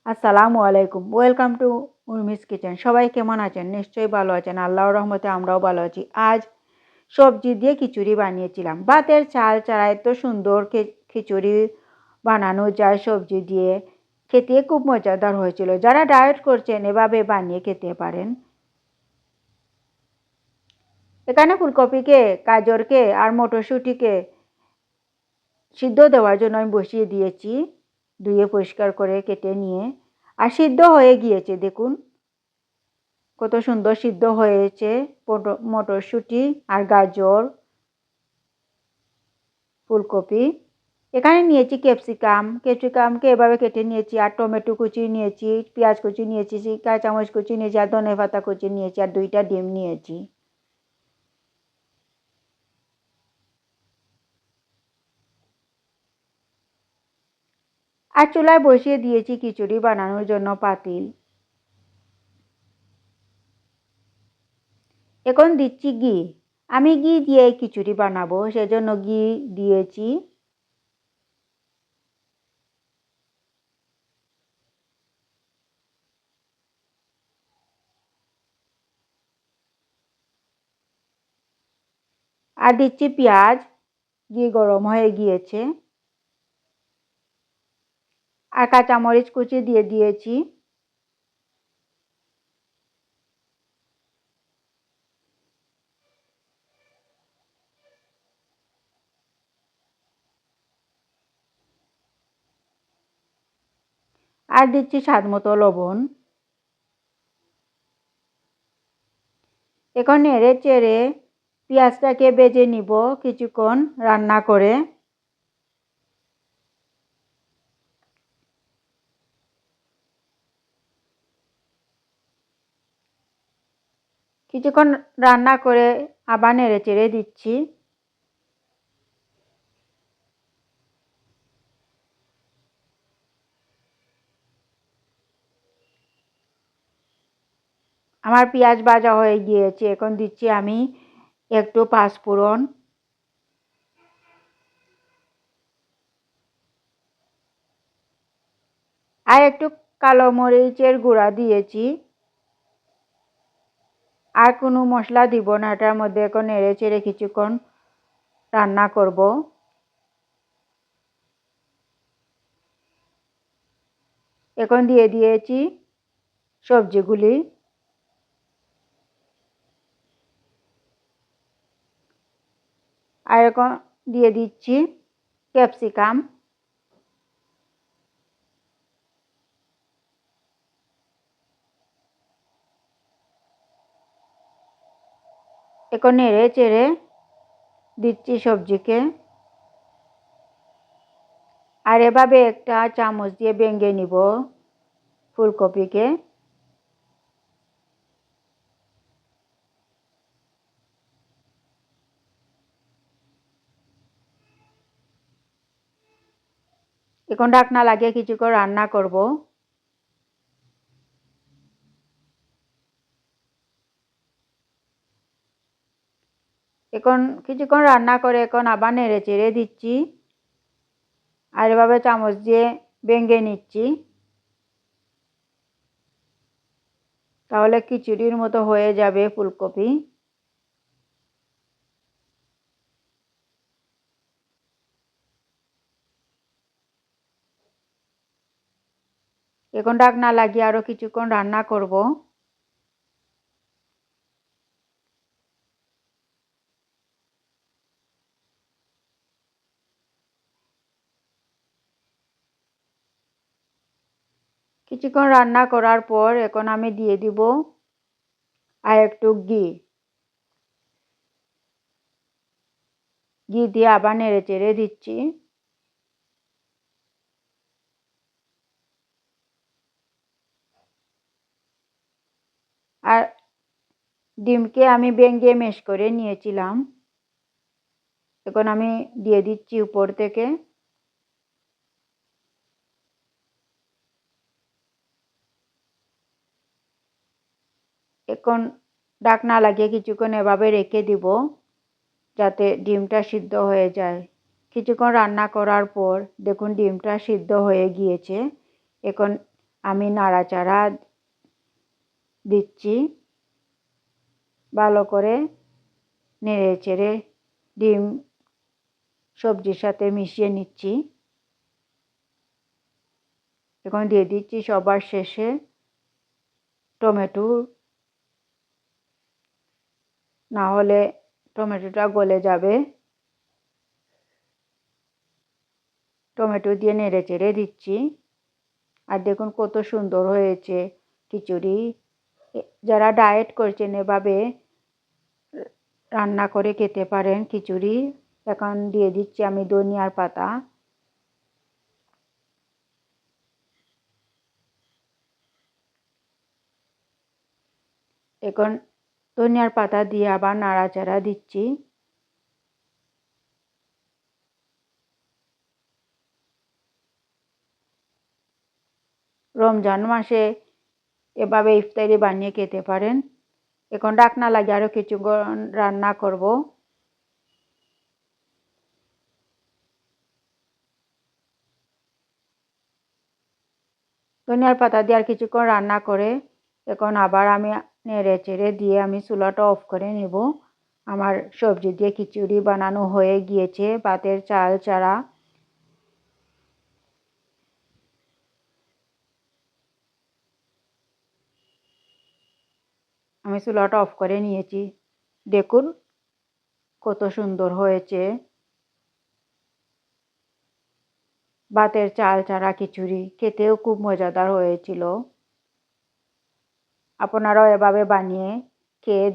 আসসালামু আলাইকুম। Welcome to Urmi's kitchen. সবাই কেমন আছেন? নিশ্চয়ই ভালো আছেন। আল্লাহর রহমতে আমরাও ভালো আছি। আজ সবজি দিয়ে খিচুড়ি বানিয়েছিলাম। ভাতের চাল ছাড়া এত সুন্দর খিচুড়ি বানানো যায় সবজি দিয়ে। খেতে খুব মজাদার হয়েছিল। যারা ডায়েট করছেন এভাবে বানিয়ে খেতে পারেন। এখানে ফুলকপিকে, গাজরকে আর মটরশুঁটিকে সিদ্ধ দেওয়ার জন্য আমি বসিয়ে দিয়েছি। ধুয়ে পরিষ্কার করে কেটে নিয়ে। আর সিদ্ধ হয়ে গিয়েছে দেখুন। কত সুন্দর সিদ্ধ হয়েছে মটরশুঁটি আর গাজর, ফুলকপি। এখানে নিয়েছি ক্যাপসিকামকে এভাবে কেটে নিয়েছি, আর টমেটো কুচি নিয়েছি, পেঁয়াজ কুচি নিয়েছি, কাঁচামরিচ কুচি নিয়েছি, আর ধনেপাতা কুচি নিয়েছি, আর 2টা ডিম নিয়েছি। আর চুলায় বসিয়ে দিয়েছি খিচুড়ি বানানোর জন্য পাতিল। এখন দিচ্ছি ঘি। আমি ঘি দিয়ে খিচুড়ি বানাবো, সেজন্য ঘি দিয়েছি। আর দিচ্ছি পেঁয়াজ। ঘি গরম হয়ে গিয়েছে। আর কাঁচামরিচ কুচি দিয়ে দিয়েছি। আর দিচ্ছি স্বাদ মতো লবণ। এখন নেড়ে চেড়ে পেঁয়াজটাকে ভেজে নিব কিছুক্ষণ রান্না করে। কিছুক্ষণ রান্না করে আবার নেড়ে চেড়ে দিচ্ছি। আমার পেঁয়াজ ভাজা হয়ে গিয়েছে। এখন দিচ্ছি আমি একটু পাঁচফোড়ন, আর একটু কালো মরিচের গুঁড়া দিয়েছি। আর কোনো মশলা দিব না এটার মধ্যে। এখন নেড়ে চেড়ে কিছুক্ষণ রান্না করব। এখন দিয়ে দিয়েছি সবজিগুলি। আর এখন দিয়ে দিচ্ছি ক্যাপসিকাম। এখন নেড়ে চেড়ে দিচ্ছি সবজিকে। আর এভাবে একটা চামচ দিয়ে ভেঙে নিব ফুলকপিকে। এখন ঢাকনা লাগিয়ে কিছুক্ষণ রান্না করব। এখন কিছুক্ষণ রান্না করে এখন আবার নেড়ে চেড়ে দিচ্ছি। আর এভাবে চামচ দিয়ে ভেঙে নিচ্ছি। তাহলে খিচুড়ির মতো হয়ে যাবে ফুলকপি। এখন ঢাকনা লাগিয়ে আরো কিছুক্ষণ রান্না করব। কিছুক্ষণ রান্না করার পর এখন আমি দিয়ে দিব আর একটু ঘি। ঘি দিয়ে আবার নেড়ে চেড়ে দিচ্ছি। আর ডিমকে আমি ভেঙে ম্যাশ করে নিয়েছিলাম। এখন আমি দিয়ে দিচ্ছি উপর থেকে। এখন ঢাকনা লাগিয়ে কিছুক্ষণ এভাবে রেখে দিব, যাতে ডিমটা সিদ্ধ হয়ে যায়। কিছুক্ষণ রান্না করার পর দেখুন ডিমটা সিদ্ধ হয়ে গিয়েছে। এখন আমি নাড়াচাড়া দিচ্ছি, ভালো করে নেড়ে চেড়ে ডিম সবজির সাথে মিশিয়ে নিচ্ছি। এখন দিয়ে দিচ্ছি সবার শেষে টমেটো, না হলে টমেটোটা গলে যাবে। টমেটো দিয়ে নেড়ে চেড়ে দিচ্ছি। আর দেখুন কত সুন্দর হয়েছে খিচুড়ি। যারা ডায়েট করছেন এভাবে রান্না করে খেতে পারেন খিচুড়ি। এখন দিয়ে দিচ্ছি আমি ধনিয়ার পাতা। এখন ধনিয়ার পাতা দিয়ে আবার নাড়াচাড়া দিচ্ছি। রমজান মাসে এভাবে ইফতারি বানিয়ে খেতে পারেন। এখন ঢাকনা লাগিয়ে আরও কিছুক্ষণ রান্না করব। ধনিয়ার পাতা দিয়ে আর কিছুক্ষণ রান্না করে এখন আবার আমি নেড়ে চেড়ে দিয়ে আমি চুলাটা অফ করে নেব। আমার সবজি দিয়ে খিচুড়ি বানানো হয়ে গিয়েছে, ভাতের চাল ছাড়া। আমি চুলাটা অফ করে নিয়েছি। দেখুন কত সুন্দর হয়েছে ভাতের চাল ছাড়া খিচুড়ি, খেতেও খুব মজাদার হয়েছিল। আপনারাও এভাবে বানিয়ে খেয়ে